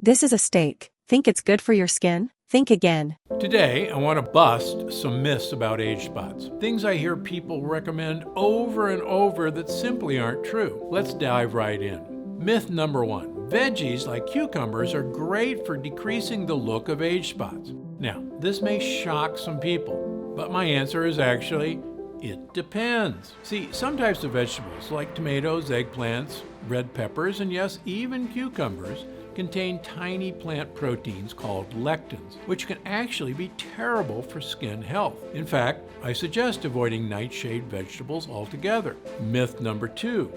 This is a steak. Think it's good for your skin? Think again. Today, I want to bust some myths about age spots. Things I hear people recommend over and over that simply aren't true. Let's dive right in. Myth number 1. Veggies like cucumbers are great for decreasing the look of age spots. Now, this may shock some people, but my answer is actually, it depends. See, some types of vegetables like tomatoes, eggplants, red peppers, and yes, even cucumbers, contain tiny plant proteins called lectins, which can actually be terrible for skin health. In fact, I suggest avoiding nightshade vegetables altogether. Myth number 2.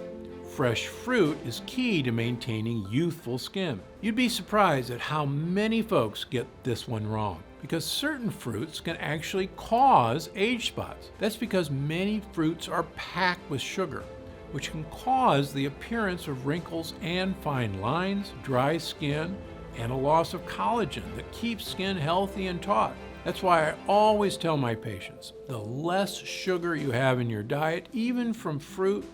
Fresh fruit is key to maintaining youthful skin. You'd be surprised at how many folks get this one wrong, because certain fruits can actually cause age spots. That's because many fruits are packed with sugar, which can cause the appearance of wrinkles and fine lines, dry skin, and a loss of collagen that keeps skin healthy and taut. That's why I always tell my patients, the less sugar you have in your diet, even from fruit,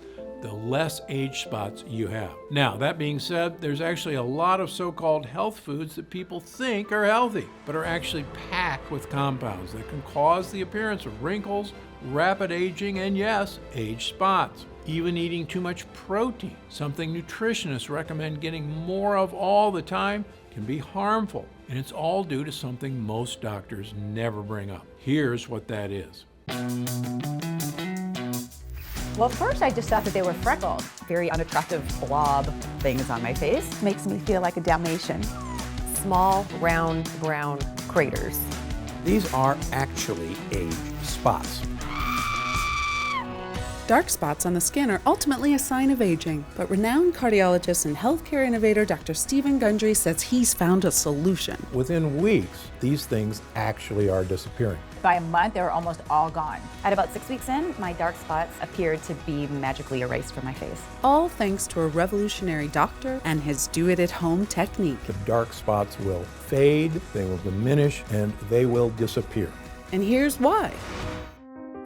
the less age spots you have. Now, that being said, there's actually a lot of so-called health foods that people think are healthy, but are actually packed with compounds that can cause the appearance of wrinkles, rapid aging, and yes, age spots. Even eating too much protein, something nutritionists recommend getting more of all the time, can be harmful. And it's all due to something most doctors never bring up. Here's what that is. Well, first I just thought that they were freckles. Very unattractive blob things on my face. Makes me feel like a Dalmatian. Small, round, brown craters. These are actually age spots. Dark spots on the skin are ultimately a sign of aging, but renowned cardiologist and healthcare innovator Dr. Stephen Gundry says he's found a solution. Within weeks, these things actually are disappearing. By a month, they were almost all gone. At about 6 weeks in, my dark spots appeared to be magically erased from my face. All thanks to a revolutionary doctor and his do-it-at-home technique. The dark spots will fade, they will diminish, and they will disappear. And here's why.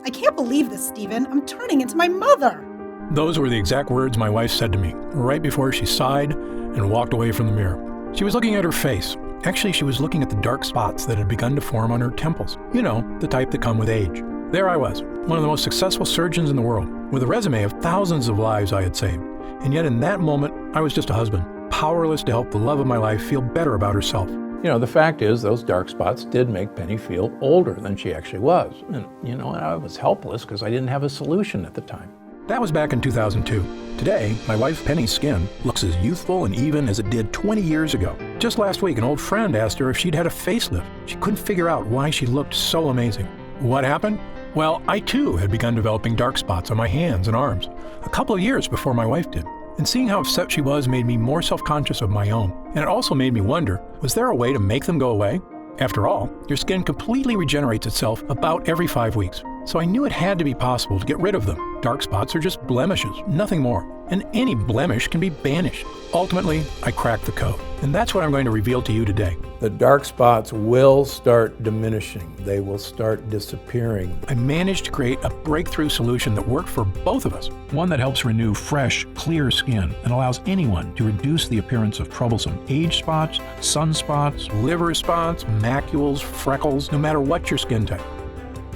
I can't believe this, Stephen. I'm turning into my mother. Those were the exact words my wife said to me right before she sighed and walked away from the mirror. She was looking at her face. Actually, she was looking at the dark spots that had begun to form on her temples. You know, the type that come with age. There I was, one of the most successful surgeons in the world, with a resume of thousands of lives I had saved. And yet in that moment, I was just a husband, powerless to help the love of my life feel better about herself. You know, the fact is, those dark spots did make Penny feel older than she actually was. And, you know, I was helpless because I didn't have a solution at the time. That was back in 2002. Today, my wife Penny's skin looks as youthful and even as it did 20 years ago. Just last week, an old friend asked her if she'd had a facelift. She couldn't figure out why she looked so amazing. What happened? Well, I too had begun developing dark spots on my hands and arms, a couple of years before my wife did. And seeing how upset she was made me more self-conscious of my own. And it also made me wonder, was there a way to make them go away? After all, your skin completely regenerates itself about every 5 weeks. So I knew it had to be possible to get rid of them. Dark spots are just blemishes, nothing more. And any blemish can be banished. Ultimately, I cracked the code. And that's what I'm going to reveal to you today. The dark spots will start diminishing. They will start disappearing. I managed to create a breakthrough solution that worked for both of us. One that helps renew fresh, clear skin and allows anyone to reduce the appearance of troublesome age spots, sunspots, liver spots, macules, freckles, no matter what your skin type.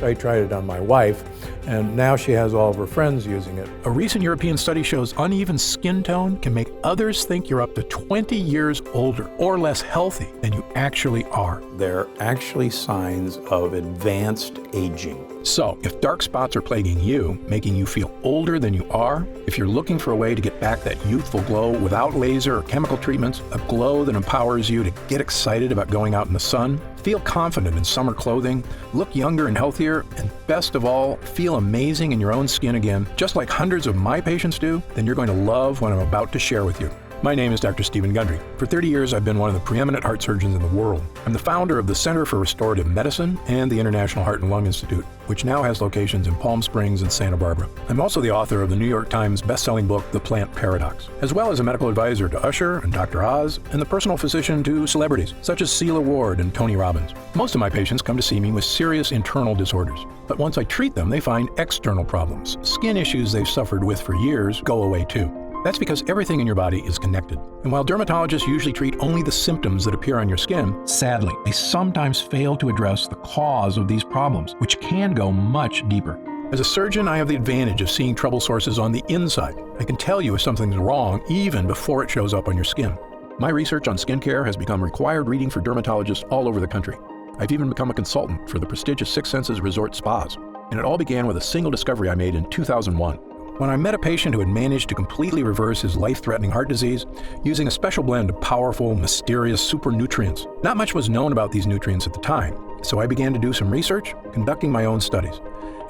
I tried it on my wife, and now she has all of her friends using it. A recent European study shows uneven skin tone can make others think you're up to 20 years older or less healthy than you actually are. They're actually signs of advanced aging. So, if dark spots are plaguing you, making you feel older than you are, if you're looking for a way to get back that youthful glow without laser or chemical treatments, a glow that empowers you to get excited about going out in the sun, feel confident in summer clothing, look younger and healthier, and best of all, feel amazing in your own skin again, just like hundreds of my patients do, then you're going to love what I'm about to share with you. My name is Dr. Stephen Gundry. For 30 years, I've been one of the preeminent heart surgeons in the world. I'm the founder of the Center for Restorative Medicine and the International Heart and Lung Institute, which now has locations in Palm Springs and Santa Barbara. I'm also the author of the New York Times best-selling book, The Plant Paradox, as well as a medical advisor to Usher and Dr. Oz, and the personal physician to celebrities, such as Celia Ward and Tony Robbins. Most of my patients come to see me with serious internal disorders. But once I treat them, they find external problems. Skin issues they've suffered with for years go away too. That's because everything in your body is connected. And while dermatologists usually treat only the symptoms that appear on your skin, sadly, they sometimes fail to address the cause of these problems, which can go much deeper. As a surgeon, I have the advantage of seeing trouble sources on the inside. I can tell you if something's wrong even before it shows up on your skin. My research on skincare has become required reading for dermatologists all over the country. I've even become a consultant for the prestigious Six Senses resort spas. And it all began with a single discovery I made in 2001. When I met a patient who had managed to completely reverse his life-threatening heart disease using a special blend of powerful, mysterious super nutrients. Not much was known about these nutrients at the time, so I began to do some research, conducting my own studies.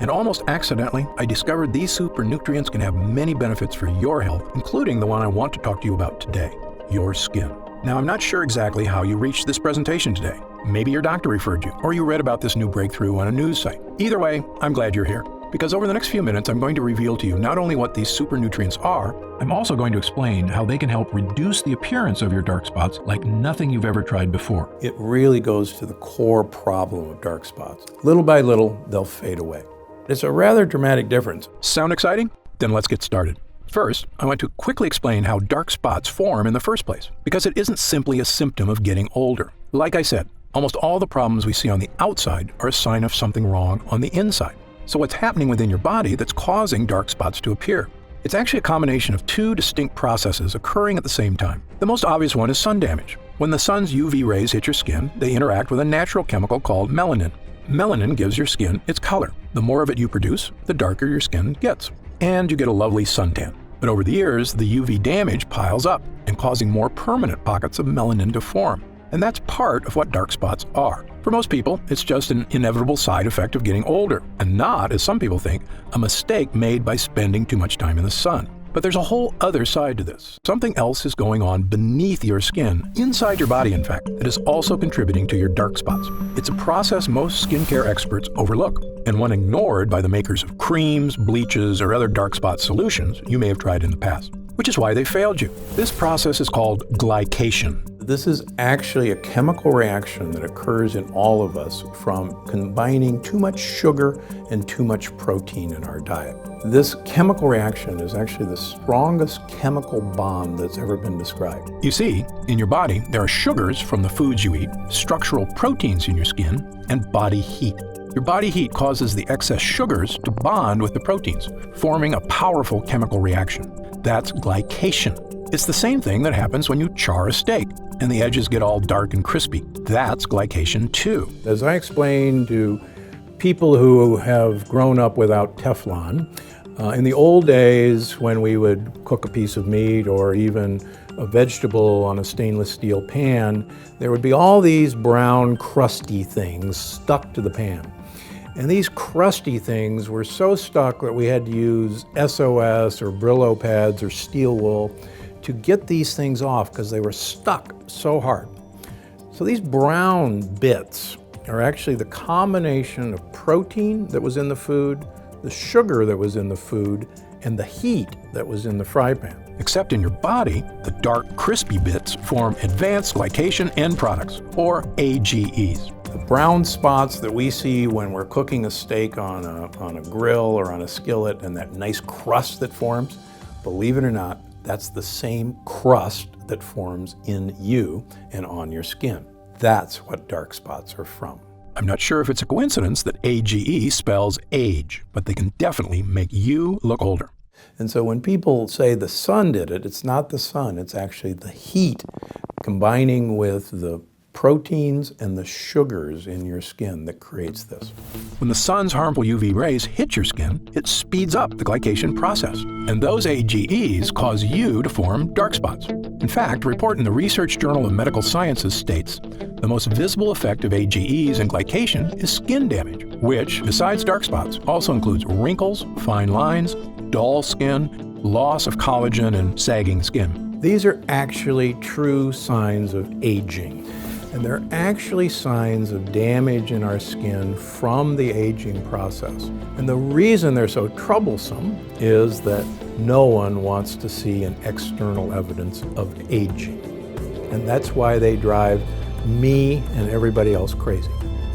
And almost accidentally, I discovered these super nutrients can have many benefits for your health, including the one I want to talk to you about today, your skin. Now, I'm not sure exactly how you reached this presentation today. Maybe your doctor referred you, or you read about this new breakthrough on a news site. Either way, I'm glad you're here. Because over the next few minutes, I'm going to reveal to you not only what these super nutrients are, I'm also going to explain how they can help reduce the appearance of your dark spots like nothing you've ever tried before. It really goes to the core problem of dark spots. Little by little, they'll fade away. It's a rather dramatic difference. Sound exciting? Then let's get started. First, I want to quickly explain how dark spots form in the first place, because it isn't simply a symptom of getting older. Like I said, almost all the problems we see on the outside are a sign of something wrong on the inside. So what's happening within your body that's causing dark spots to appear? It's actually a combination of two distinct processes occurring at the same time. The most obvious one is sun damage. When the sun's UV rays hit your skin, they interact with a natural chemical called melanin. Melanin gives your skin its color. The more of it you produce, the darker your skin gets. And you get a lovely suntan. But over the years, the UV damage piles up and causing more permanent pockets of melanin to form. And that's part of what dark spots are. For most people, it's just an inevitable side effect of getting older, and not, as some people think, a mistake made by spending too much time in the sun. But there's a whole other side to this. Something else is going on beneath your skin, inside your body in fact, that is also contributing to your dark spots. It's a process most skincare experts overlook, and one ignored by the makers of creams, bleaches, or other dark spot solutions you may have tried in the past, which is why they failed you. This process is called glycation. This is actually a chemical reaction that occurs in all of us from combining too much sugar and too much protein in our diet. This chemical reaction is actually the strongest chemical bond that's ever been described. You see, in your body, there are sugars from the foods you eat, structural proteins in your skin, and body heat. Your body heat causes the excess sugars to bond with the proteins, forming a powerful chemical reaction. That's glycation. It's the same thing that happens when you char a steak and the edges get all dark and crispy. That's glycation too. As I explained to people who have grown up without Teflon, in the old days when we would cook a piece of meat or even a vegetable on a stainless steel pan, there would be all these brown crusty things stuck to the pan. And these crusty things were so stuck that we had to use SOS or Brillo pads or steel wool to get these things off because they were stuck so hard. So these brown bits are actually the combination of protein that was in the food, the sugar that was in the food, and the heat that was in the fry pan. Except in your body, the dark, crispy bits form advanced glycation end products, or AGEs. The brown spots that we see when we're cooking a steak on a grill or on a skillet and that nice crust that forms, believe it or not, that's the same crust that forms in you and on your skin. That's what dark spots are from. I'm not sure if it's a coincidence that AGE spells age, but they can definitely make you look older. And so when people say the sun did it, it's not the sun, it's actually the heat combining with the proteins and the sugars in your skin that creates this. When the sun's harmful UV rays hit your skin, it speeds up the glycation process. And those AGEs cause you to form dark spots. In fact, a report in the Research Journal of Medical Sciences states the most visible effect of AGEs and glycation is skin damage, which, besides dark spots, also includes wrinkles, fine lines, dull skin, loss of collagen, and sagging skin. These are actually true signs of aging. And they're actually signs of damage in our skin from the aging process. And the reason they're so troublesome is that no one wants to see an external evidence of aging. And that's why they drive me and everybody else crazy.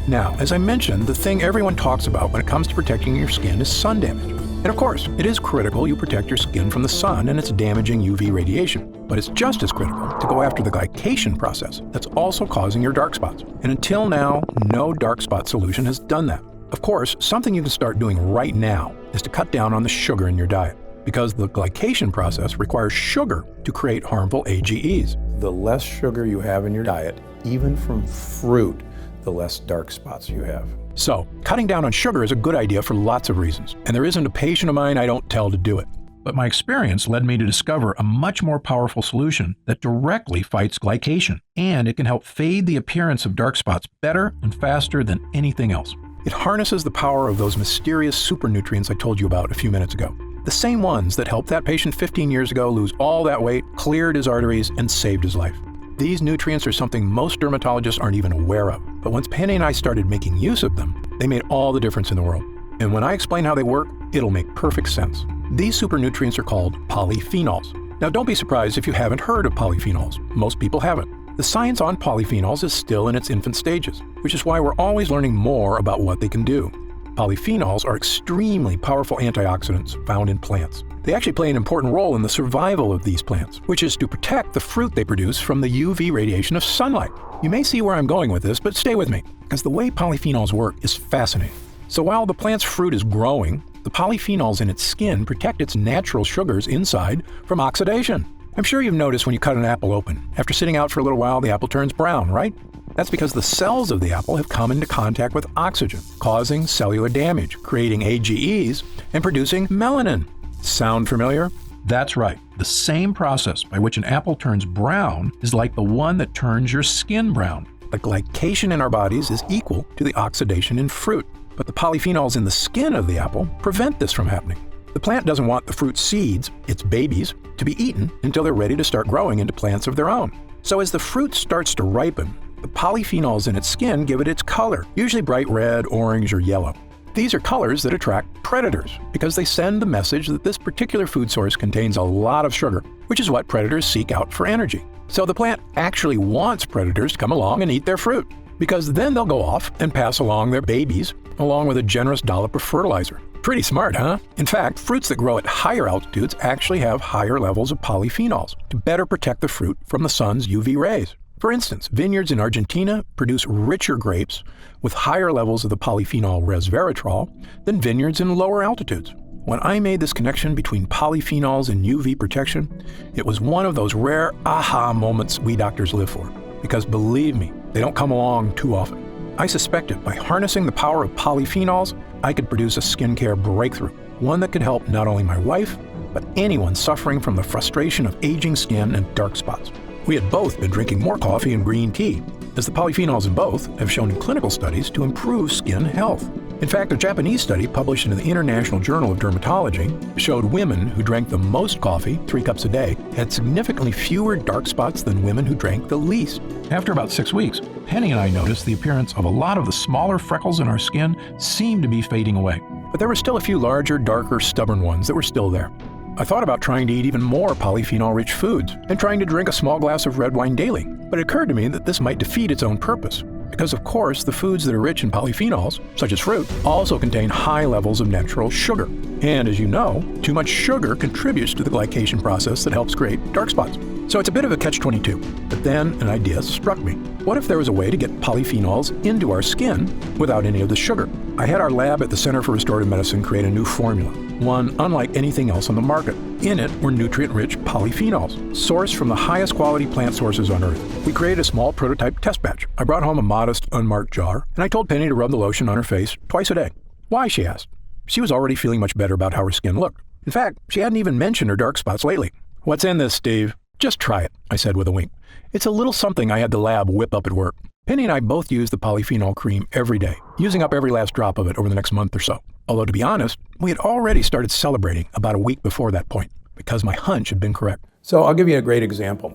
Now, as I mentioned, the thing everyone talks about when it comes to protecting your skin is sun damage. And of course, it is critical you protect your skin from the sun and its damaging UV radiation. But it's just as critical to go after the glycation process that's also causing your dark spots. And until now, no dark spot solution has done that. Of course, something you can start doing right now is to cut down on the sugar in your diet, because the glycation process requires sugar to create harmful AGEs. The less sugar you have in your diet, even from fruit, the less dark spots you have. So, cutting down on sugar is a good idea for lots of reasons, and there isn't a patient of mine I don't tell to do it. But my experience led me to discover a much more powerful solution that directly fights glycation, and it can help fade the appearance of dark spots better and faster than anything else. It harnesses the power of those mysterious supernutrients I told you about a few minutes ago. The same ones that helped that patient 15 years ago lose all that weight, cleared his arteries, and saved his life. These nutrients are something most dermatologists aren't even aware of. But once Penny and I started making use of them, they made all the difference in the world. And when I explain how they work, it'll make perfect sense. These supernutrients are called polyphenols. Now don't be surprised if you haven't heard of polyphenols. Most people haven't. The science on polyphenols is still in its infant stages, which is why we're always learning more about what they can do. Polyphenols are extremely powerful antioxidants found in plants. They actually play an important role in the survival of these plants, which is to protect the fruit they produce from the UV radiation of sunlight. You may see where I'm going with this, but stay with me, because the way polyphenols work is fascinating. So while the plant's fruit is growing, the polyphenols in its skin protect its natural sugars inside from oxidation. I'm sure you've noticed when you cut an apple open, after sitting out for a little while, the apple turns brown, right? That's because the cells of the apple have come into contact with oxygen, causing cellular damage, creating AGEs, and producing melanin. Sound familiar? That's right. The same process by which an apple turns brown is like the one that turns your skin brown. The glycation in our bodies is equal to the oxidation in fruit, but the polyphenols in the skin of the apple prevent this from happening. The plant doesn't want the fruit seeds, its babies, to be eaten until they're ready to start growing into plants of their own. So as the fruit starts to ripen, the polyphenols in its skin give it its color, usually bright red, orange, or yellow. These are colors that attract predators because they send the message that this particular food source contains a lot of sugar, which is what predators seek out for energy. So the plant actually wants predators to come along and eat their fruit, because then they'll go off and pass along their babies along with a generous dollop of fertilizer. Pretty smart, huh? In fact, fruits that grow at higher altitudes actually have higher levels of polyphenols to better protect the fruit from the sun's UV rays. For instance, vineyards in Argentina produce richer grapes with higher levels of the polyphenol resveratrol than vineyards in lower altitudes. When I made this connection between polyphenols and UV protection, it was one of those rare aha moments we doctors live for. Because believe me, they don't come along too often. I suspected by harnessing the power of polyphenols, I could produce a skincare breakthrough, one that could help not only my wife, but anyone suffering from the frustration of aging skin and dark spots. We had both been drinking more coffee and green tea, as the polyphenols in both have shown in clinical studies to improve skin health. In fact, a Japanese study published in the International Journal of Dermatology showed women who drank the most coffee, 3 cups a day, had significantly fewer dark spots than women who drank the least. After about 6 weeks, Penny and I noticed the appearance of a lot of the smaller freckles in our skin seemed to be fading away. But there were still a few larger, darker, stubborn ones that were still there. I thought about trying to eat even more polyphenol-rich foods and trying to drink a small glass of red wine daily, but it occurred to me that this might defeat its own purpose. Because of course, the foods that are rich in polyphenols, such as fruit, also contain high levels of natural sugar. And as you know, too much sugar contributes to the glycation process that helps create dark spots. So it's a bit of a catch-22. But then an idea struck me. What if there was a way to get polyphenols into our skin without any of the sugar? I had our lab at the Center for Restorative Medicine create a new formula, one unlike anything else on the market. In it were nutrient-rich polyphenols, sourced from the highest quality plant sources on Earth. We created a small prototype test batch. I brought home a modest, unmarked jar, and I told Penny to rub the lotion on her face twice a day. Why, she asked. She was already feeling much better about how her skin looked. In fact, she hadn't even mentioned her dark spots lately. What's in this, Steve? Just try it, I said with a wink. It's a little something I had the lab whip up at work. Penny and I both use the polyphenol cream every day, using up every last drop of it over the next month or so. Although to be honest, we had already started celebrating about a week before that point, because my hunch had been correct. So I'll give you a great example.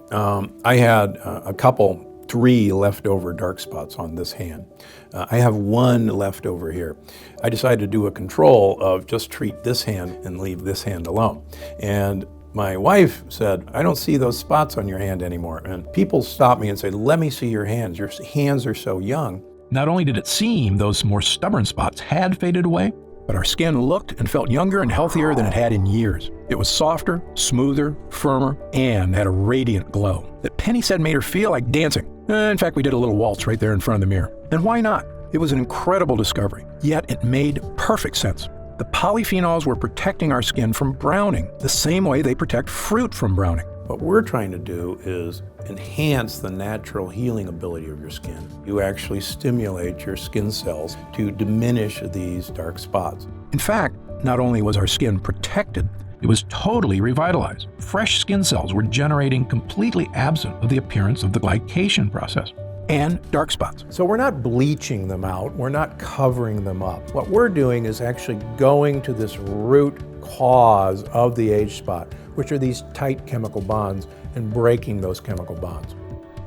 I had a couple, 3 leftover dark spots on this hand. I have 1 left over here. I decided to do a control of just treat this hand and leave this hand alone. And my wife said, I don't see those spots on your hand anymore. And people stop me and say, let me see your hands. Your hands are so young. Not only did it seem those more stubborn spots had faded away, but our skin looked and felt younger and healthier than it had in years. It was softer, smoother, firmer, and had a radiant glow that Penny said made her feel like dancing. In fact, we did a little waltz right there in front of the mirror. And why not? It was an incredible discovery, yet it made perfect sense. The polyphenols were protecting our skin from browning, the same way they protect fruit from browning. What we're trying to do is enhance the natural healing ability of your skin. You actually stimulate your skin cells to diminish these dark spots. In fact, not only was our skin protected, it was totally revitalized. Fresh skin cells were generating completely absent of the appearance of the glycation process and dark spots. So we're not bleaching them out, we're not covering them up. What we're doing is actually going to this root cause of the age spot, which are these tight chemical bonds, and breaking those chemical bonds.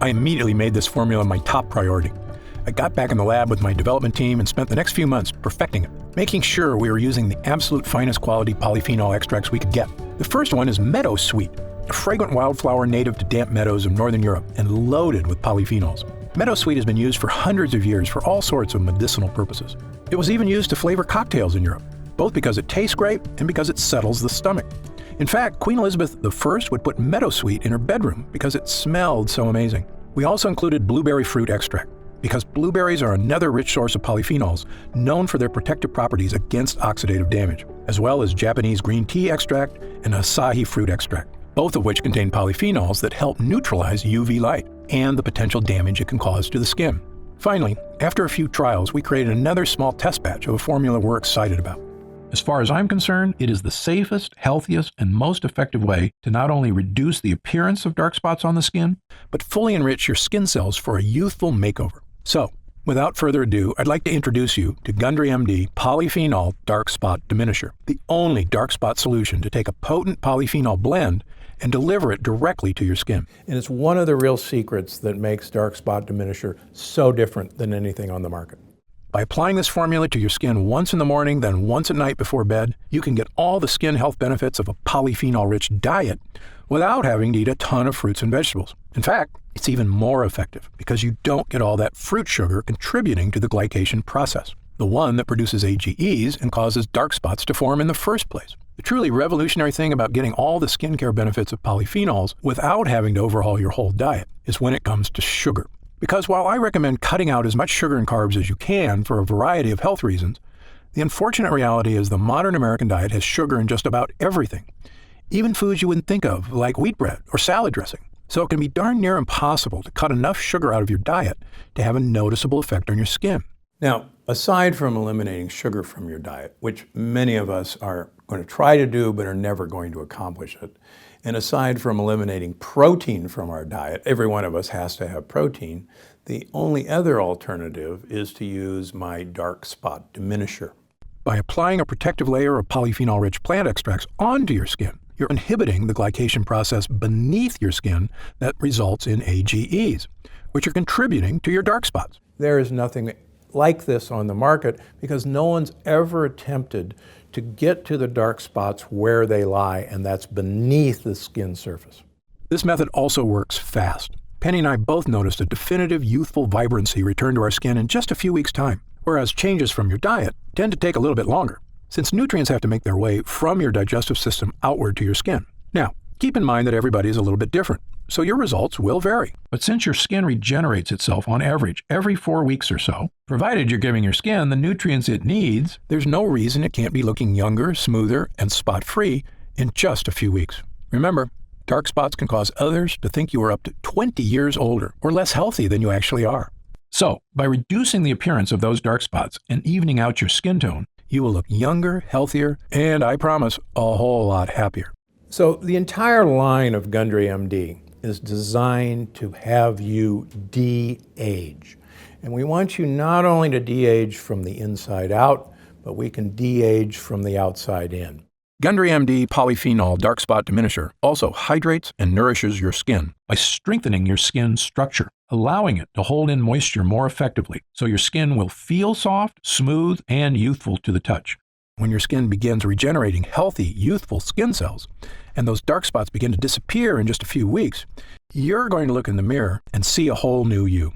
I immediately made this formula my top priority. I got back in the lab with my development team and spent the next few months perfecting it, making sure we were using the absolute finest quality polyphenol extracts we could get. The first one is Meadow Sweet, a fragrant wildflower native to damp meadows of Northern Europe and loaded with polyphenols. Meadow Sweet has been used for hundreds of years for all sorts of medicinal purposes. It was even used to flavor cocktails in Europe, both because it tastes great and because it settles the stomach. In fact, Queen Elizabeth I would put Meadow Sweet in her bedroom because it smelled so amazing. We also included blueberry fruit extract, because blueberries are another rich source of polyphenols known for their protective properties against oxidative damage, as well as Japanese green tea extract and Asahi fruit extract, both of which contain polyphenols that help neutralize UV light and the potential damage it can cause to the skin. Finally, after a few trials, we created another small test batch of a formula we're excited about. As far as I'm concerned, it is the safest, healthiest, and most effective way to not only reduce the appearance of dark spots on the skin, but fully enrich your skin cells for a youthful makeover. So, without further ado, I'd like to introduce you to Gundry MD Polyphenol Dark Spot Diminisher, the only dark spot solution to take a potent polyphenol blend and deliver it directly to your skin. And it's one of the real secrets that makes dark spot diminisher so different than anything on the market. By applying this formula to your skin once in the morning, then once at night before bed, you can get all the skin health benefits of a polyphenol-rich diet without having to eat a ton of fruits and vegetables. In fact, it's even more effective because you don't get all that fruit sugar contributing to the glycation process, the one that produces AGEs and causes dark spots to form in the first place. The truly revolutionary thing about getting all the skincare benefits of polyphenols without having to overhaul your whole diet is when it comes to sugar. Because while I recommend cutting out as much sugar and carbs as you can for a variety of health reasons, the unfortunate reality is the modern American diet has sugar in just about everything, even foods you wouldn't think of, like wheat bread or salad dressing. So it can be darn near impossible to cut enough sugar out of your diet to have a noticeable effect on your skin. Now, aside from eliminating sugar from your diet, which many of us are going to try to do but are never going to accomplish it, and aside from eliminating protein from our diet, every one of us has to have protein, the only other alternative is to use my dark spot diminisher. By applying a protective layer of polyphenol-rich plant extracts onto your skin, you're inhibiting the glycation process beneath your skin that results in AGEs, which are contributing to your dark spots. There is nothing like this on the market because no one's ever attempted to get to the dark spots where they lie, and that's beneath the skin surface. This method also works fast. Penny and I both noticed a definitive youthful vibrancy return to our skin in just a few weeks' time, whereas changes from your diet tend to take a little bit longer, since nutrients have to make their way from your digestive system outward to your skin. Now, keep in mind that everybody is a little bit different, so your results will vary. But since your skin regenerates itself on average every 4 weeks or so, provided you're giving your skin the nutrients it needs, there's no reason it can't be looking younger, smoother, and spot-free in just a few weeks. Remember, dark spots can cause others to think you are up to 20 years older or less healthy than you actually are. So, by reducing the appearance of those dark spots and evening out your skin tone, you will look younger, healthier, and I promise, a whole lot happier. So the entire line of Gundry MD is designed to have you de-age. And we want you not only to de-age from the inside out, but we can de-age from the outside in. Gundry MD Polyphenol Dark Spot Diminisher also hydrates and nourishes your skin by strengthening your skin structure, allowing it to hold in moisture more effectively, so your skin will feel soft, smooth, and youthful to the touch. When your skin begins regenerating healthy, youthful skin cells, and those dark spots begin to disappear in just a few weeks, you're going to look in the mirror and see a whole new you.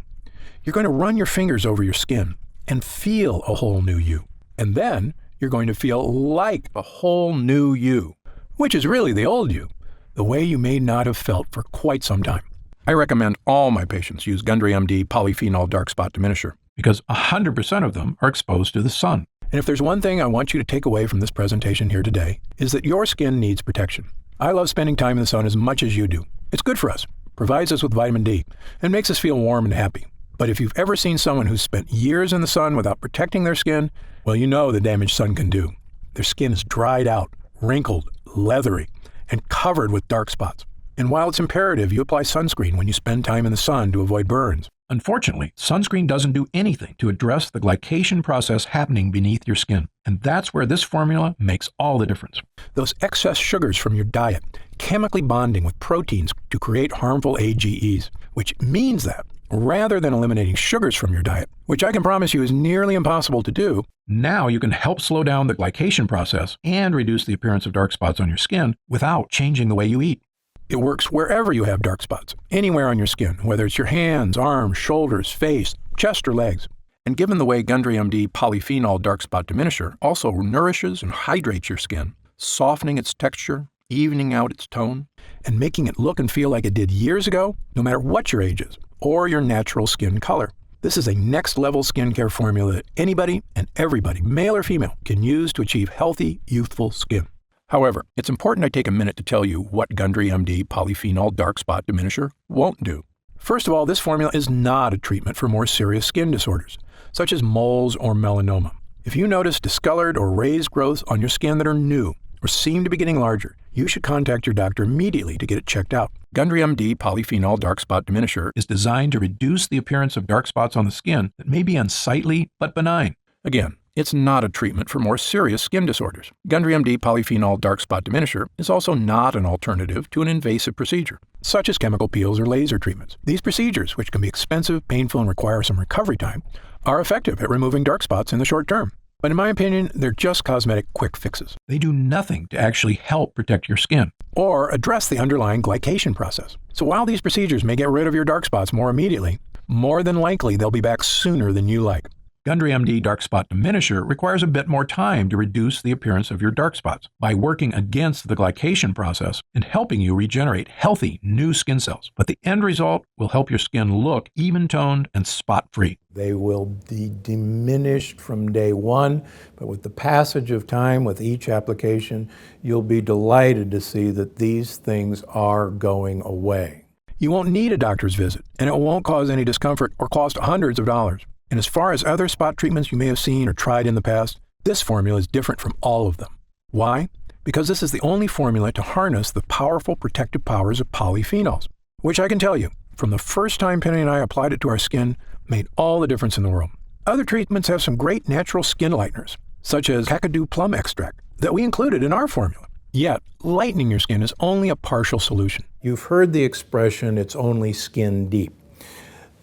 You're going to run your fingers over your skin and feel a whole new you. And then You're going to feel like a whole new you, which is really the old you, the way you may not have felt for quite some time. I recommend all my patients use Gundry MD Polyphenol Dark Spot Diminisher because 100% of them are exposed to the sun. And if there's one thing I want you to take away from this presentation here today, is that your skin needs protection. I love spending time in the sun as much as you do. It's good for us, provides us with vitamin D, and makes us feel warm and happy. But if you've ever seen someone who's spent years in the sun without protecting their skin, well, you know the damage sun can do. Their skin is dried out, wrinkled, leathery, and covered with dark spots. And while it's imperative you apply sunscreen when you spend time in the sun to avoid burns, unfortunately, sunscreen doesn't do anything to address the glycation process happening beneath your skin. And that's where this formula makes all the difference. Those excess sugars from your diet chemically bonding with proteins to create harmful AGEs, which means that rather than eliminating sugars from your diet, which I can promise you is nearly impossible to do, now you can help slow down the glycation process and reduce the appearance of dark spots on your skin without changing the way you eat. It works wherever you have dark spots, anywhere on your skin, whether it's your hands, arms, shoulders, face, chest, or legs. And given the way Gundry MD Polyphenol Dark Spot Diminisher also nourishes and hydrates your skin, softening its texture, evening out its tone, and making it look and feel like it did years ago, no matter what your age is, or your natural skin color. This is a next-level skincare formula that anybody and everybody, male or female, can use to achieve healthy, youthful skin. However, it's important I take a minute to tell you what Gundry MD Polyphenol Dark Spot Diminisher won't do. First of all, this formula is not a treatment for more serious skin disorders, such as moles or melanoma. If you notice discolored or raised growths on your skin that are new or seem to be getting larger, you should contact your doctor immediately to get it checked out. Gundry MD Polyphenol Dark Spot Diminisher is designed to reduce the appearance of dark spots on the skin that may be unsightly but benign. Again, it's not a treatment for more serious skin disorders. Gundry MD Polyphenol Dark Spot Diminisher is also not an alternative to an invasive procedure, such as chemical peels or laser treatments. These procedures, which can be expensive, painful, and require some recovery time, are effective at removing dark spots in the short term. But in my opinion, they're just cosmetic quick fixes. They do nothing to actually help protect your skin or address the underlying glycation process. So while these procedures may get rid of your dark spots more immediately, more than likely they'll be back sooner than you like. Gundry MD Dark Spot Diminisher requires a bit more time to reduce the appearance of your dark spots by working against the glycation process and helping you regenerate healthy new skin cells. But the end result will help your skin look even-toned and spot-free. They will be diminished from day one, but with the passage of time, with each application, you'll be delighted to see that these things are going away. You won't need a doctor's visit, and it won't cause any discomfort or cost hundreds of dollars. And as far as other spot treatments you may have seen or tried in the past, this formula is different from all of them. Why? Because this is the only formula to harness the powerful protective powers of polyphenols, which I can tell you, from the first time Penny and I applied it to our skin, made all the difference in the world. Other treatments have some great natural skin lighteners, such as Kakadu plum extract, that we included in our formula. Yet, lightening your skin is only a partial solution. You've heard the expression, it's only skin deep.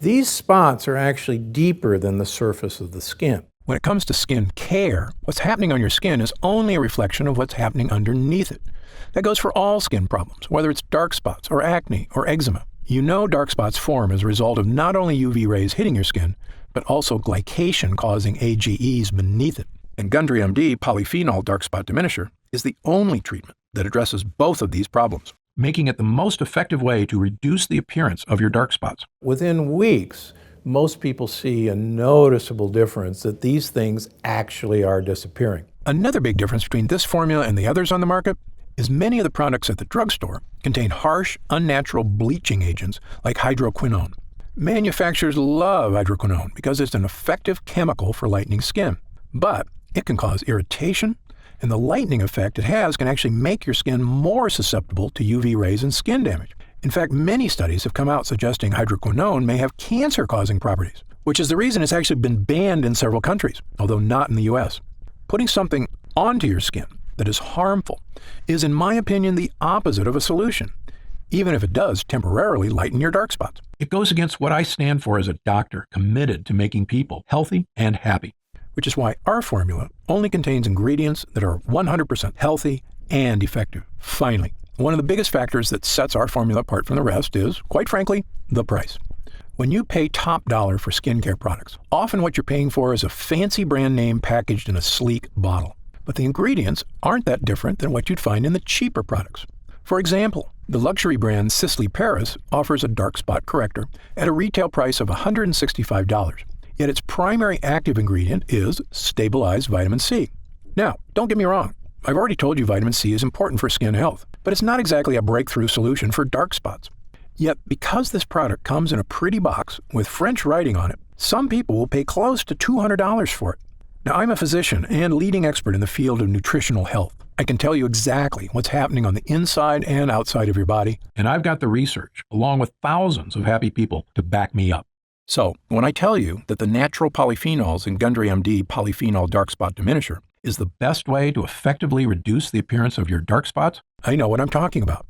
These spots are actually deeper than the surface of the skin. When it comes to skin care, what's happening on your skin is only a reflection of what's happening underneath it. That goes for all skin problems, whether it's dark spots or acne or eczema. You know dark spots form as a result of not only UV rays hitting your skin, but also glycation causing AGEs beneath it. And Gundry MD Polyphenol Dark Spot Diminisher is the only treatment that addresses both of these problems, making it the most effective way to reduce the appearance of your dark spots. Within weeks, most people see a noticeable difference that these things actually are disappearing. Another big difference between this formula and the others on the market is many of the products at the drugstore contain harsh, unnatural bleaching agents like hydroquinone. Manufacturers love hydroquinone because it's an effective chemical for lightening skin, but it can cause irritation, and the lightening effect it has can actually make your skin more susceptible to UV rays and skin damage. In fact, many studies have come out suggesting hydroquinone may have cancer-causing properties, which is the reason it's actually been banned in several countries, although not in the US. Putting something onto your skin that is harmful is, in my opinion, the opposite of a solution, even if it does temporarily lighten your dark spots. It goes against what I stand for as a doctor committed to making people healthy and happy. Which is why our formula only contains ingredients that are 100% healthy and effective. Finally, one of the biggest factors that sets our formula apart from the rest is, quite frankly, the price. When you pay top dollar for skincare products, often what you're paying for is a fancy brand name packaged in a sleek bottle. but the ingredients aren't that different than what you'd find in the cheaper products. For example, the luxury brand Sisley Paris offers a dark spot corrector at a retail price of $165, yet its primary active ingredient is stabilized vitamin C. Now, don't get me wrong, I've already told you vitamin C is important for skin health, but it's not exactly a breakthrough solution for dark spots. Yet, because this product comes in a pretty box with French writing on it, some people will pay close to $200 for it. Now, I'm a physician and leading expert in the field of nutritional health. I can tell you exactly what's happening on the inside and outside of your body, and I've got the research, along with thousands of happy people, to back me up. So, when I tell you that the natural polyphenols in Gundry MD Polyphenol Dark Spot Diminisher is the best way to effectively reduce the appearance of your dark spots, I know what I'm talking about.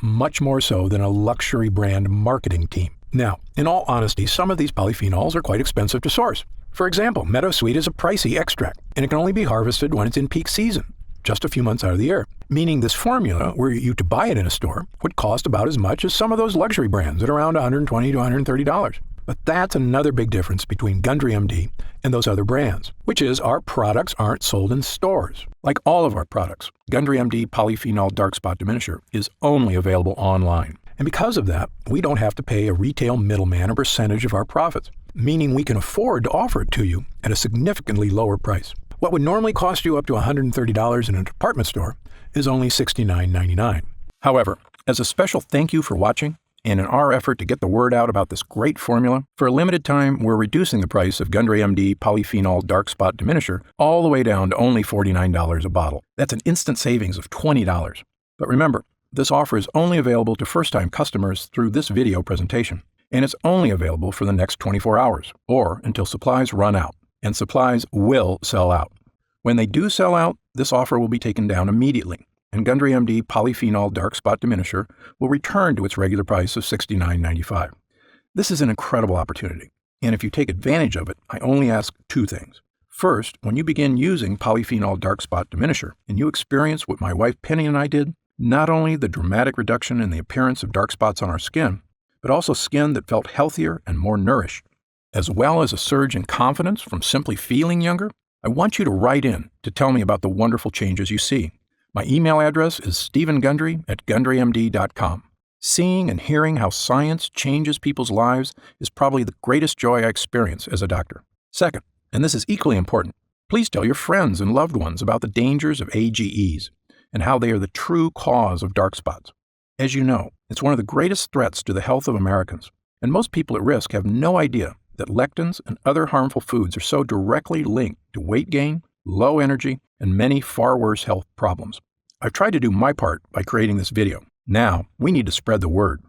Much more so than a luxury brand marketing team. Now, in all honesty, some of these polyphenols are quite expensive to source. For example, meadowsweet is a pricey extract, and it can only be harvested when it's in peak season, just a few months out of the year, meaning this formula, were you to buy it in a store, would cost about as much as some of those luxury brands at around $120 to $130. But that's another big difference between Gundry MD and those other brands, which is our products aren't sold in stores. Like all of our products, Gundry MD Polyphenol Dark Spot Diminisher is only available online. And because of that, we don't have to pay a retail middleman a percentage of our profits, meaning we can afford to offer it to you at a significantly lower price. What would normally cost you up to $130 in a department store is only $69.99. However, as a special thank you for watching, and in our effort to get the word out about this great formula, for a limited time, we're reducing the price of Gundry MD Polyphenol Dark Spot Diminisher all the way down to only $49 a bottle. That's an instant savings of $20. But remember, this offer is only available to first-time customers through this video presentation, and it's only available for the next 24 hours, or until supplies run out, and supplies will sell out. When they do sell out, this offer will be taken down immediately, and Gundry MD Polyphenol Dark Spot Diminisher will return to its regular price of $69.95. This is an incredible opportunity, and if you take advantage of it, I only ask two things. First, when you begin using Polyphenol Dark Spot Diminisher, and you experience what my wife Penny and I did, not only the dramatic reduction in the appearance of dark spots on our skin, but also skin that felt healthier and more nourished, as well as a surge in confidence from simply feeling younger, I want you to write in to tell me about the wonderful changes you see. My email address is stevengundry@gundrymd.com. Seeing and hearing how science changes people's lives is probably the greatest joy I experience as a doctor. Second, and this is equally important, please tell your friends and loved ones about the dangers of AGEs and how they are the true cause of dark spots. As you know, it's one of the greatest threats to the health of Americans, and most people at risk have no idea that lectins and other harmful foods are so directly linked to weight gain, low energy, and many far worse health problems. I've tried to do my part by creating this video. Now, we need to spread the word.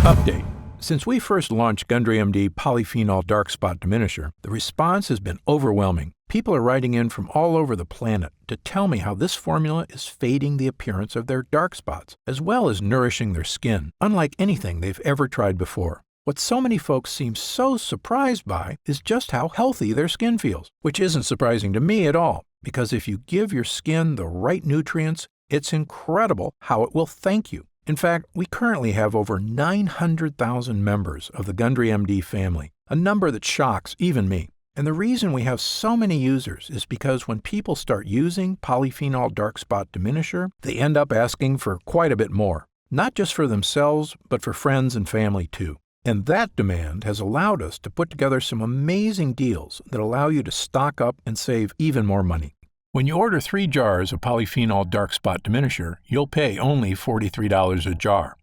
Update. Since we first launched Gundry MD Polyphenol Dark Spot Diminisher, the response has been overwhelming. People are writing in from all over the planet to tell me how this formula is fading the appearance of their dark spots, as well as nourishing their skin, unlike anything they've ever tried before. What so many folks seem so surprised by is just how healthy their skin feels, which isn't surprising to me at all, because if you give your skin the right nutrients, it's incredible how it will thank you. In fact, we currently have over 900,000 members of the Gundry MD family, a number that shocks even me. And the reason we have so many users is because when people start using Polyphenol Dark Spot Diminisher, they end up asking for quite a bit more, not just for themselves, but for friends and family too. And that demand has allowed us to put together some amazing deals that allow you to stock up and save even more money. When you order 3 jars of Polyphenol Dark Spot Diminisher, you'll pay only $43 a jar.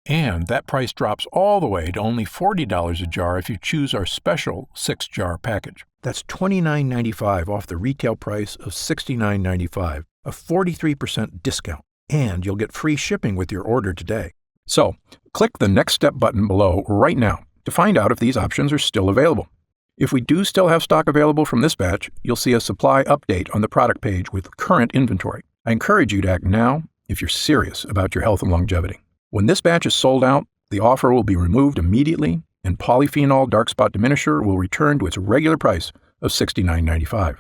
And that price drops all the way to only $40 a jar if you choose our special 6-jar package. That's $29.95 off the retail price of $69.95, a 43% discount. And you'll get free shipping with your order today. So, click the Next Step button below right now to find out if these options are still available. If we do still have stock available from this batch, you'll see a supply update on the product page with current inventory. I encourage you to act now if you're serious about your health and longevity. When this batch is sold out, the offer will be removed immediately, and Polyphenol Dark Spot Diminisher will return to its regular price of $69.95.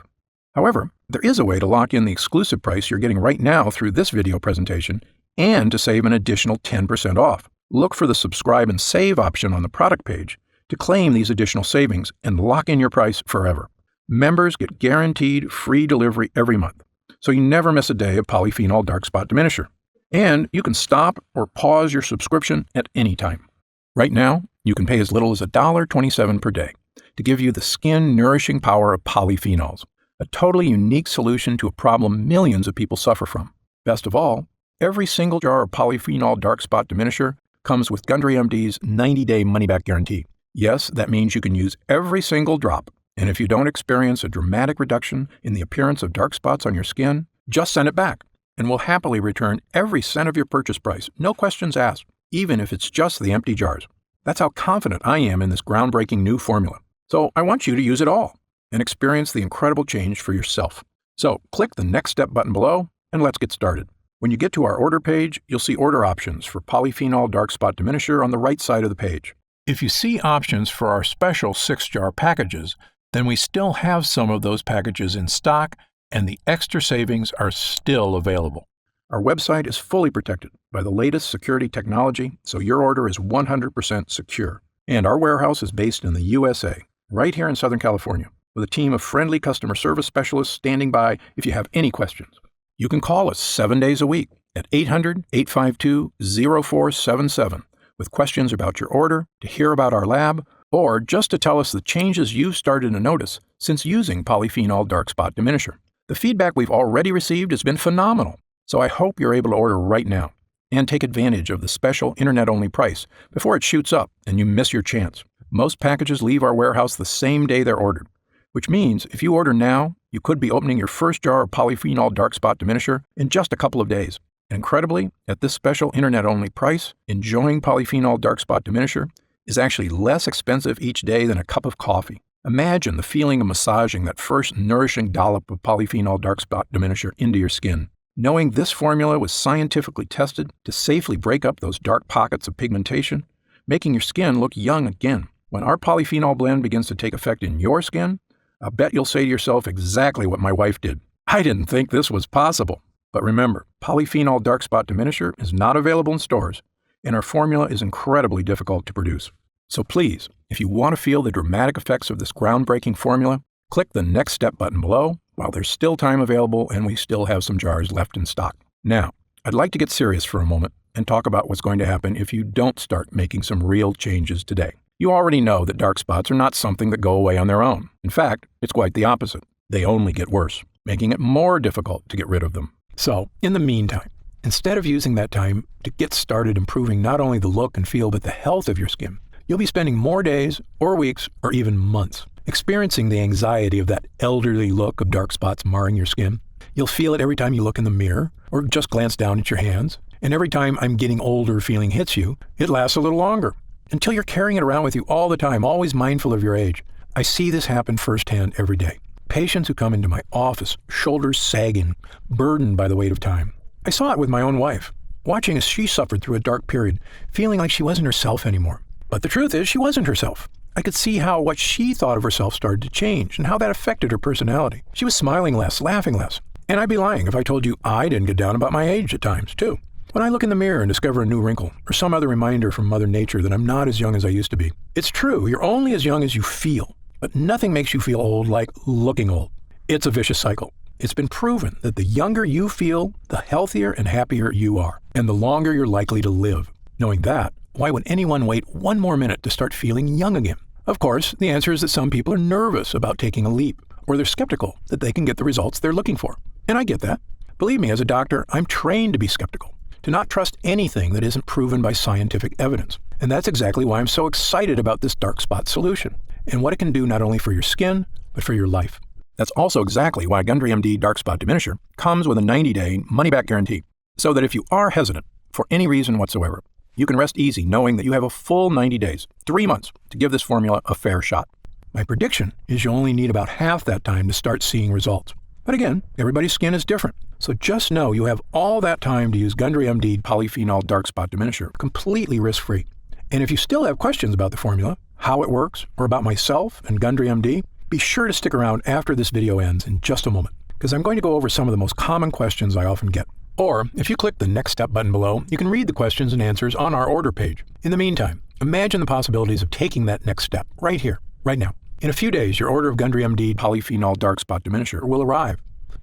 However, there is a way to lock in the exclusive price you're getting right now through this video presentation and to save an additional 10% off. Look for the subscribe and save option on the product page to claim these additional savings and lock in your price forever. Members get guaranteed free delivery every month. so you never miss a day of polyphenol dark spot diminisher. And you can stop or pause your subscription at any time. Right now, you can pay as little as $1.27 per day to give you the skin-nourishing power of polyphenols, a totally unique solution to a problem millions of people suffer from. Best of all, every single jar of polyphenol dark spot diminisher comes with Gundry MD's 90-day money-back guarantee. Yes, that means you can use every single drop, and if you don't experience a dramatic reduction in the appearance of dark spots on your skin, just send it back, and we'll happily return every cent of your purchase price, no questions asked, even if it's just the empty jars. That's how confident I am in this groundbreaking new formula. So I want you to use it all and experience the incredible change for yourself. So click the Next Step button below, and let's get started. When you get to our order page, you'll see order options for polyphenol dark spot diminisher on the right side of the page. If you see options for our special 6-jar packages, then we still have some of those packages in stock, and the extra savings are still available. Our website is fully protected by the latest security technology, so your order is 100% secure. And our warehouse is based in the USA, right here in Southern California, with a team of friendly customer service specialists standing by if you have any questions. You can call us 7 days a week at 800-852-0477 with questions about your order, to hear about our lab, or just to tell us the changes you've started to notice since using polyphenol dark spot diminisher. The feedback we've already received has been phenomenal, so I hope you're able to order right now and take advantage of the special internet-only price before it shoots up and you miss your chance. Most packages leave our warehouse the same day they're ordered, which means if you order now, you could be opening your first jar of polyphenol dark spot diminisher in just a couple of days. Incredibly, at this special internet-only price, enjoying polyphenol dark spot diminisher is actually less expensive each day than a cup of coffee. Imagine the feeling of massaging that first nourishing dollop of polyphenol dark spot diminisher into your skin. Knowing this formula was scientifically tested to safely break up those dark pockets of pigmentation, making your skin look young again. When our polyphenol blend begins to take effect in your skin, I'll bet you'll say to yourself exactly what my wife did. I didn't think this was possible. But remember, polyphenol dark spot diminisher is not available in stores, and our formula is incredibly difficult to produce. So please, if you want to feel the dramatic effects of this groundbreaking formula, click the Next Step button below while there's still time available and we still have some jars left in stock. Now, I'd like to get serious for a moment and talk about what's going to happen if you don't start making some real changes today. You already know that dark spots are not something that go away on their own. In fact, it's quite the opposite. They only get worse, making it more difficult to get rid of them. So, in the meantime, instead of using that time to get started improving not only the look and feel but the health of your skin, you'll be spending more days or weeks or even months experiencing the anxiety of that elderly look of dark spots marring your skin. You'll feel it every time you look in the mirror or just glance down at your hands. And every time I'm getting older feeling hits you, it lasts a little longer, until you're carrying it around with you all the time, always mindful of your age. I see this happen firsthand every day. Patients who come into my office, shoulders sagging, burdened by the weight of time. I saw it with my own wife, watching as she suffered through a dark period, feeling like she wasn't herself anymore. But the truth is, she wasn't herself. I could see how what she thought of herself started to change and how that affected her personality. She was smiling less, laughing less. And I'd be lying if I told you I didn't get down about my age at times, too. When I look in the mirror and discover a new wrinkle or some other reminder from Mother Nature that I'm not as young as I used to be. It's true, you're only as young as you feel. But nothing makes you feel old like looking old. It's a vicious cycle. It's been proven that the younger you feel, the healthier and happier you are, and the longer you're likely to live. Knowing that, why would anyone wait one more minute to start feeling young again? Of course, the answer is that some people are nervous about taking a leap, or they're skeptical that they can get the results they're looking for. And I get that. Believe me, as a doctor, I'm trained to be skeptical, to not trust anything that isn't proven by scientific evidence. And that's exactly why I'm so excited about this dark spot solution, and what it can do not only for your skin, but for your life. That's also exactly why Gundry MD Dark Spot Diminisher comes with a 90-day money-back guarantee, so that if you are hesitant for any reason whatsoever, you can rest easy knowing that you have a full 90 days, 3 months, to give this formula a fair shot. My prediction is you'll only need about half that time to start seeing results. But again, everybody's skin is different, so just know you have all that time to use Gundry MD Polyphenol Dark Spot Diminisher completely risk-free. And if you still have questions about the formula, how it works, or about myself and Gundry MD, be sure to stick around after this video ends in just a moment, because I'm going to go over some of the most common questions I often get. Or, if you click the Next Step button below, you can read the questions and answers on our order page. In the meantime, imagine the possibilities of taking that next step right here, right now. In a few days, your order of Gundry MD Polyphenol Dark Spot Diminisher will arrive.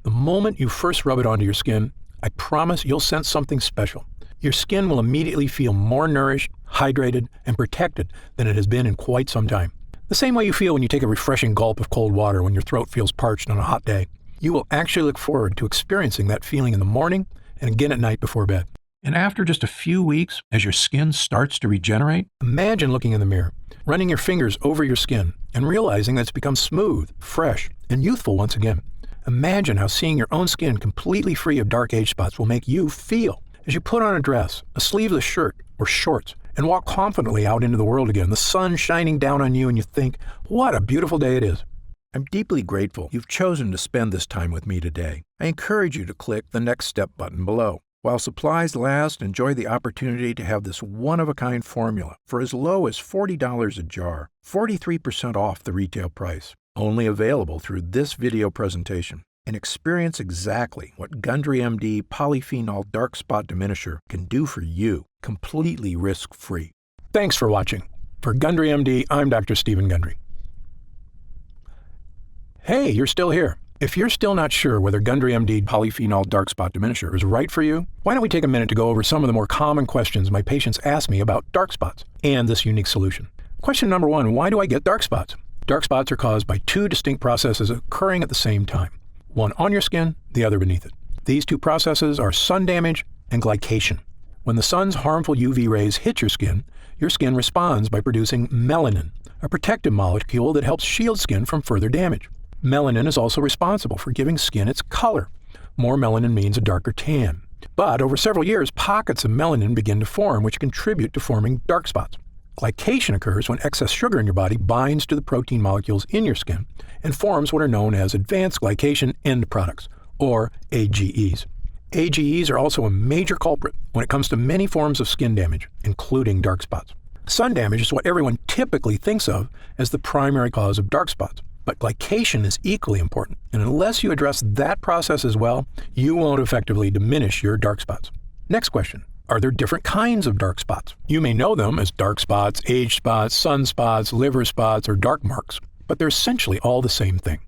The moment you first rub it onto your skin, I promise you'll sense something special. Your skin will immediately feel more nourished, hydrated, and protected than it has been in quite some time. The same way you feel when you take a refreshing gulp of cold water when your throat feels parched on a hot day. You will actually look forward to experiencing that feeling in the morning and again at night before bed. And after just a few weeks, as your skin starts to regenerate, imagine looking in the mirror, running your fingers over your skin, and realizing that it's become smooth, fresh, and youthful once again. Imagine how seeing your own skin completely free of dark age spots will make you feel as you put on a dress, a sleeveless shirt, or shorts, and walk confidently out into the world again, the sun shining down on you, and you think, what a beautiful day it is. I'm deeply grateful you've chosen to spend this time with me today. I encourage you to click the Next Step button below. While supplies last, enjoy the opportunity to have this one-of-a-kind formula for as low as $40 a jar, 43% off the retail price. Only available through this video presentation. And experience exactly what Gundry MD Polyphenol Dark Spot Diminisher can do for you, completely risk-free. Thanks for watching. For Gundry MD, I'm Dr. Stephen Gundry. Hey, you're still here. If you're still not sure whether Gundry MD Polyphenol Dark Spot Diminisher is right for you, why don't we take a minute to go over some of the more common questions my patients ask me about dark spots and this unique solution. Question number 1, why do I get dark spots? Dark spots are caused by two distinct processes occurring at the same time, one on your skin, the other beneath it. These two processes are sun damage and glycation. When the sun's harmful UV rays hit your skin responds by producing melanin, a protective molecule that helps shield skin from further damage. Melanin is also responsible for giving skin its color. More melanin means a darker tan. But over several years, pockets of melanin begin to form, which contribute to forming dark spots. Glycation occurs when excess sugar in your body binds to the protein molecules in your skin and forms what are known as advanced glycation end products, or AGEs. AGEs are also a major culprit when it comes to many forms of skin damage, including dark spots. Sun damage is what everyone typically thinks of as the primary cause of dark spots. But glycation is equally important, and unless you address that process as well, you won't effectively diminish your dark spots. Next question. Are there different kinds of dark spots? You may know them as dark spots, age spots, sunspots, liver spots, or dark marks, but they're essentially all the same thing.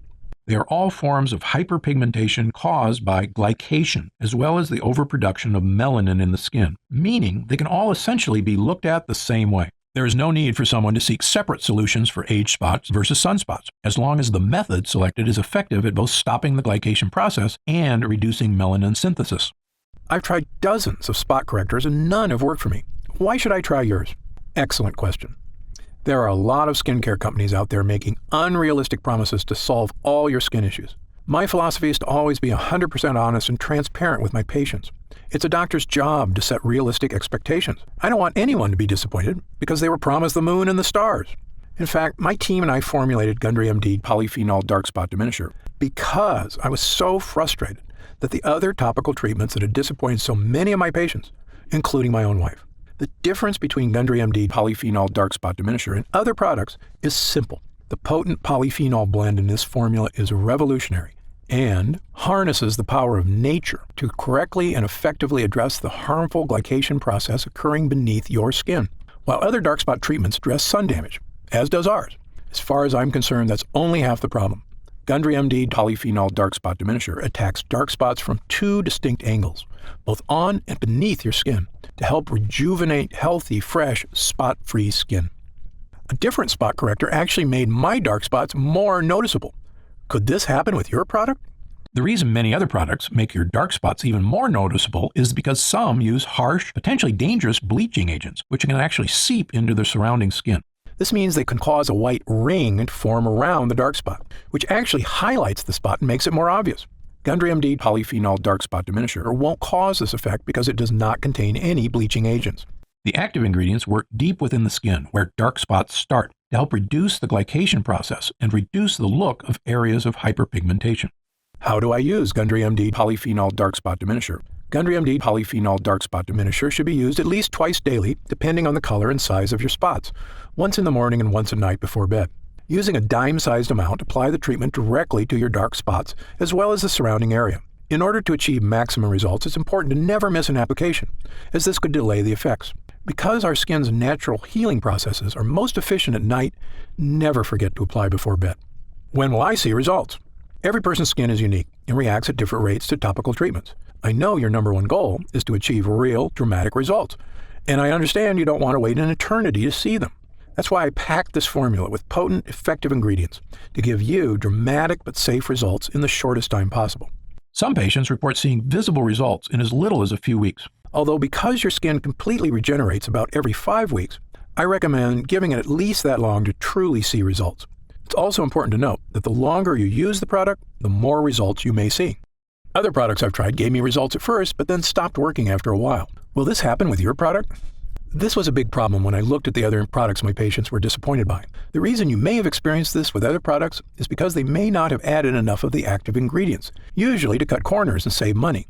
They are all forms of hyperpigmentation caused by glycation, as well as the overproduction of melanin in the skin, meaning they can all essentially be looked at the same way. There is no need for someone to seek separate solutions for age spots versus sunspots, as long as the method selected is effective at both stopping the glycation process and reducing melanin synthesis. I've tried dozens of spot correctors and none have worked for me. Why should I try yours? Excellent question. There are a lot of skincare companies out there making unrealistic promises to solve all your skin issues. My philosophy is to always be 100% honest and transparent with my patients. It's a doctor's job to set realistic expectations. I don't want anyone to be disappointed because they were promised the moon and the stars. In fact, my team and I formulated Gundry MD Polyphenol Dark Spot Diminisher because I was so frustrated that the other topical treatments that had disappointed so many of my patients, including my own wife. The difference between Gundry MD Polyphenol Dark Spot Diminisher and other products is simple. The potent polyphenol blend in this formula is revolutionary and harnesses the power of nature to correctly and effectively address the harmful glycation process occurring beneath your skin. While other dark spot treatments address sun damage, as does ours, as far as I'm concerned, that's only half the problem. Gundry MD Polyphenol Dark Spot Diminisher attacks dark spots from two distinct angles, both on and beneath your skin, to help rejuvenate healthy, fresh, spot-free skin. A different spot corrector actually made my dark spots more noticeable. Could this happen with your product? The reason many other products make your dark spots even more noticeable is because some use harsh, potentially dangerous bleaching agents, which can actually seep into the surrounding skin. This means they can cause a white ring to form around the dark spot, which actually highlights the spot and makes it more obvious. Gundry MD Polyphenol Dark Spot Diminisher won't cause this effect because it does not contain any bleaching agents. The active ingredients work deep within the skin, where dark spots start, to help reduce the glycation process and reduce the look of areas of hyperpigmentation. How do I use Gundry MD Polyphenol Dark Spot Diminisher? Gundry MD Polyphenol Dark Spot Diminisher should be used at least twice daily, depending on the color and size of your spots, once in the morning and once at night before bed. Using a dime-sized amount, apply the treatment directly to your dark spots, as well as the surrounding area. In order to achieve maximum results, it's important to never miss an application, as this could delay the effects. Because our skin's natural healing processes are most efficient at night, never forget to apply before bed. When will I see results? Every person's skin is unique and reacts at different rates to topical treatments. I know your number one goal is to achieve real, dramatic results, and I understand you don't want to wait an eternity to see them. That's why I packed this formula with potent, effective ingredients to give you dramatic but safe results in the shortest time possible. Some patients report seeing visible results in as little as a few weeks. Although because your skin completely regenerates about every 5 weeks, I recommend giving it at least that long to truly see results. It's also important to note that the longer you use the product, the more results you may see. Other products I've tried gave me results at first, but then stopped working after a while. Will this happen with your product? This was a big problem when I looked at the other products my patients were disappointed by. The reason you may have experienced this with other products is because they may not have added enough of the active ingredients, usually to cut corners and save money,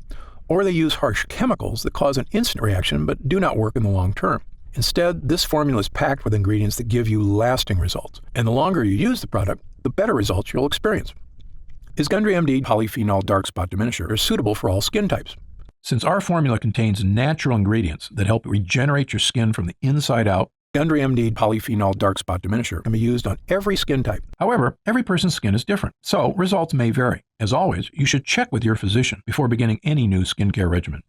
or they use harsh chemicals that cause an instant reaction but do not work in the long term. Instead, this formula is packed with ingredients that give you lasting results, and the longer you use the product, the better results you'll experience. Is Gundry MD Polyphenol Dark Spot Diminisher suitable for all skin types? Since our formula contains natural ingredients that help regenerate your skin from the inside out, Gundry MD Polyphenol Dark Spot Diminisher can be used on every skin type. However, every person's skin is different, so results may vary. As always, you should check with your physician before beginning any new skincare regimen.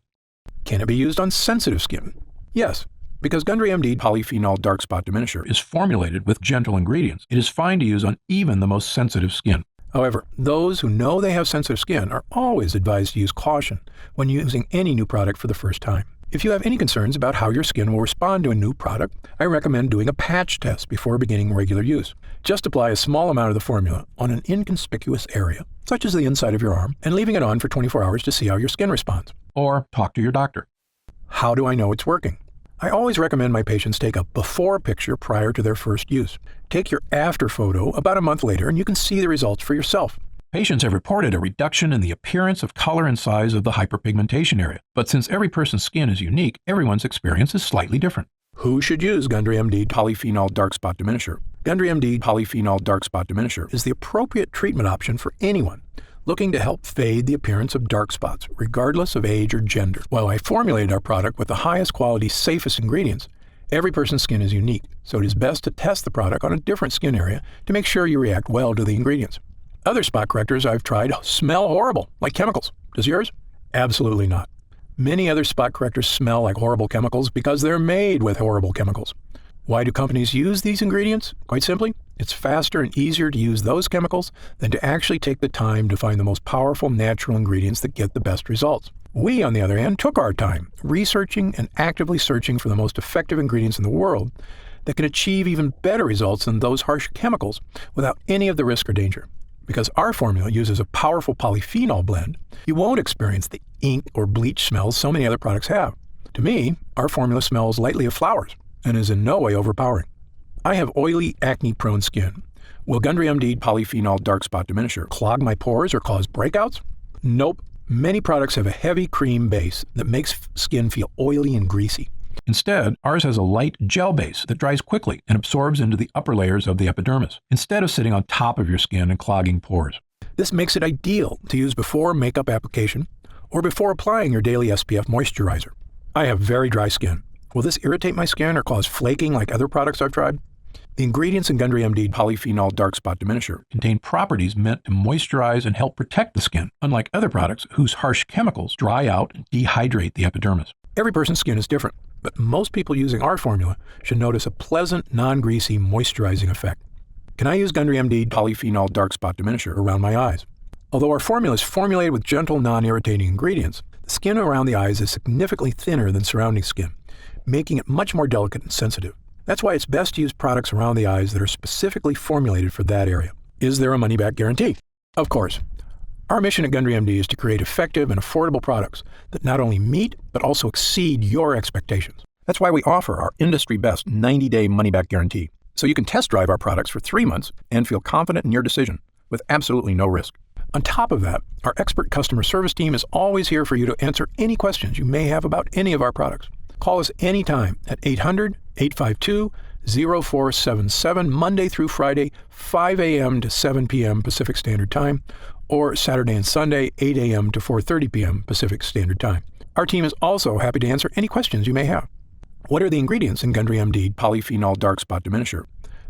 Can it be used on sensitive skin? Yes. Because Gundry MD Polyphenol Dark Spot Diminisher is formulated with gentle ingredients, it is fine to use on even the most sensitive skin. However, those who know they have sensitive skin are always advised to use caution when using any new product for the first time. If you have any concerns about how your skin will respond to a new product, I recommend doing a patch test before beginning regular use. Just apply a small amount of the formula on an inconspicuous area, such as the inside of your arm, and leaving it on for 24 hours to see how your skin responds. Or talk to your doctor. How do I know it's working? I always recommend my patients take a before picture prior to their first use. Take your after photo about a month later and you can see the results for yourself. Patients have reported a reduction in the appearance of color and size of the hyperpigmentation area. But since every person's skin is unique, everyone's experience is slightly different. Who should use Gundry MD Polyphenol Dark Spot Diminisher? Gundry MD Polyphenol Dark Spot Diminisher is the appropriate treatment option for anyone looking to help fade the appearance of dark spots, regardless of age or gender. While I formulated our product with the highest quality, safest ingredients, every person's skin is unique, so it is best to test the product on a different skin area to make sure you react well to the ingredients. Other spot correctors I've tried smell horrible, like chemicals. Does yours? Absolutely not. Many other spot correctors smell like horrible chemicals because they're made with horrible chemicals. Why do companies use these ingredients? Quite simply, it's faster and easier to use those chemicals than to actually take the time to find the most powerful natural ingredients that get the best results. We, on the other hand, took our time researching and actively searching for the most effective ingredients in the world that can achieve even better results than those harsh chemicals without any of the risk or danger. Because our formula uses a powerful polyphenol blend, you won't experience the ink or bleach smells so many other products have. To me, our formula smells lightly of flowers and is in no way overpowering. I have oily, acne-prone skin. Will Gundry MD Polyphenol Dark Spot Diminisher clog my pores or cause breakouts? Nope. Many products have a heavy cream base that makes skin feel oily and greasy. Instead, ours has a light gel base that dries quickly and absorbs into the upper layers of the epidermis, instead of sitting on top of your skin and clogging pores. This makes it ideal to use before makeup application or before applying your daily SPF moisturizer. I have very dry skin. Will this irritate my skin or cause flaking like other products I've tried? The ingredients in Gundry MD Polyphenol Dark Spot Diminisher contain properties meant to moisturize and help protect the skin, unlike other products whose harsh chemicals dry out and dehydrate the epidermis. Every person's skin is different, but most people using our formula should notice a pleasant, non-greasy, moisturizing effect. Can I use Gundry MD Polyphenol Dark Spot Diminisher around my eyes? Although our formula is formulated with gentle, non-irritating ingredients, the skin around the eyes is significantly thinner than surrounding skin, making it much more delicate and sensitive. That's why it's best to use products around the eyes that are specifically formulated for that area. Is there a money-back guarantee? Of course. Our mission at Gundry MD is to create effective and affordable products that not only meet, but also exceed your expectations. That's why we offer our industry-best 90-day money-back guarantee, so you can test drive our products for 3 months and feel confident in your decision with absolutely no risk. On top of that, our expert customer service team is always here for you to answer any questions you may have about any of our products. Call us anytime at 800-852-0477, Monday through Friday, 5 a.m. to 7 p.m. Pacific Standard Time, or Saturday and Sunday, 8 a.m. to 4:30 p.m. Pacific Standard Time. Our team is also happy to answer any questions you may have. What are the ingredients in Gundry MD Polyphenol Dark Spot Diminisher?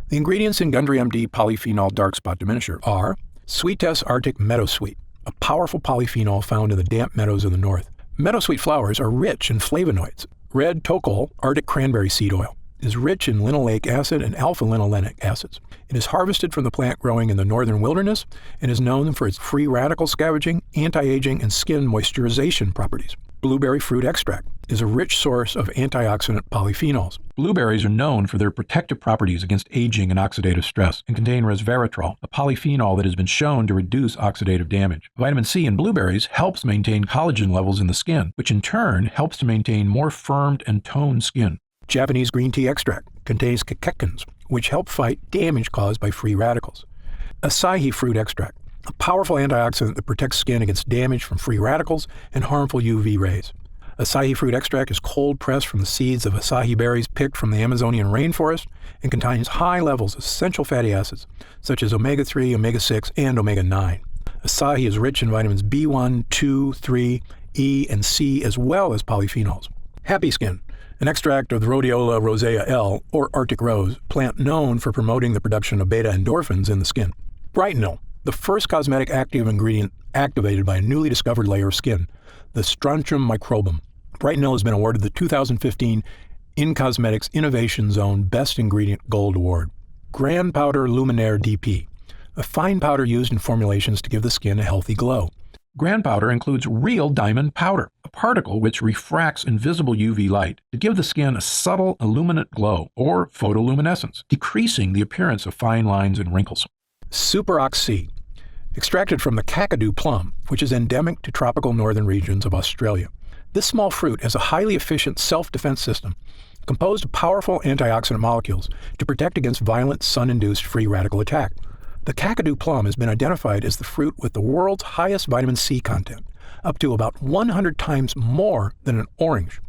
The ingredients in Gundry MD Polyphenol Dark Spot Diminisher are Sweetess Arctic Meadowsweet, a powerful polyphenol found in the damp meadows of the north. Meadowsweet flowers are rich in flavonoids. Red tocol, Arctic cranberry seed oil, is rich in linoleic acid and alpha-linolenic acids. It is harvested from the plant growing in the northern wilderness and is known for its free radical scavenging, anti-aging, and skin moisturization properties. Blueberry fruit extract is a rich source of antioxidant polyphenols. Blueberries are known for their protective properties against aging and oxidative stress and contain resveratrol, a polyphenol that has been shown to reduce oxidative damage. Vitamin C in blueberries helps maintain collagen levels in the skin, which in turn helps to maintain more firmed and toned skin. Japanese green tea extract contains catechins, which help fight damage caused by free radicals. Acai fruit extract, a powerful antioxidant that protects skin against damage from free radicals and harmful UV rays. Acai fruit extract is cold pressed from the seeds of acai berries picked from the Amazonian rainforest and contains high levels of essential fatty acids such as omega-3, omega-6, and omega-9. Acai is rich in vitamins B1, 2, 3, E, and C, as well as polyphenols. Happy Skin, an extract of the Rhodiola rosea L, or Arctic rose, plant known for promoting the production of beta endorphins in the skin. Brightenol, the first cosmetic active ingredient activated by a newly discovered layer of skin, the Strontium microbum. Brightenol has been awarded the 2015 In Cosmetics Innovation Zone Best Ingredient Gold Award. Grand Powder Luminaire DP, a fine powder used in formulations to give the skin a healthy glow. Grand powder includes real diamond powder, a particle which refracts invisible UV light to give the skin a subtle illuminate glow or photoluminescence, decreasing the appearance of fine lines and wrinkles. Super Oxy, extracted from the Kakadu plum, which is endemic to tropical northern regions of Australia. This small fruit has a highly efficient self-defense system composed of powerful antioxidant molecules to protect against violent sun-induced free radical attack. The Kakadu plum has been identified as the fruit with the world's highest vitamin C content, up to about 100 times more than an orange.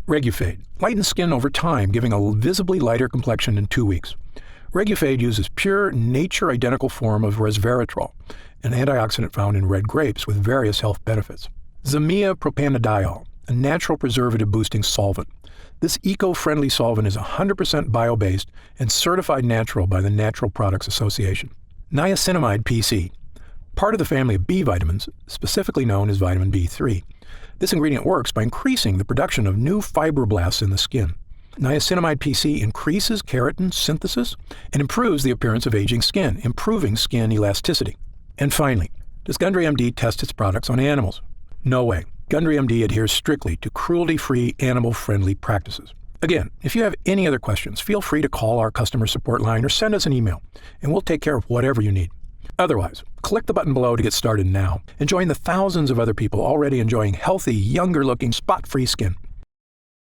Regufade lightens skin over time, giving a visibly lighter complexion in 2 weeks. Regufade uses pure, nature-identical form of resveratrol, an antioxidant found in red grapes with various health benefits. Zamia propanediol, a natural preservative-boosting solvent. This eco-friendly solvent is 100% bio-based and certified natural by the Natural Products Association. Niacinamide PC, part of the family of B vitamins, specifically known as vitamin B3. This ingredient works by increasing the production of new fibroblasts in the skin. Niacinamide PC increases keratin synthesis and improves the appearance of aging skin, improving skin elasticity. And finally, does Gundry MD test its products on animals? No way. Gundry MD adheres strictly to cruelty-free, animal-friendly practices. Again, if you have any other questions, feel free to call our customer support line or send us an email, and we'll take care of whatever you need. Otherwise, click the button below to get started now and join the thousands of other people already enjoying healthy, younger-looking, spot-free skin.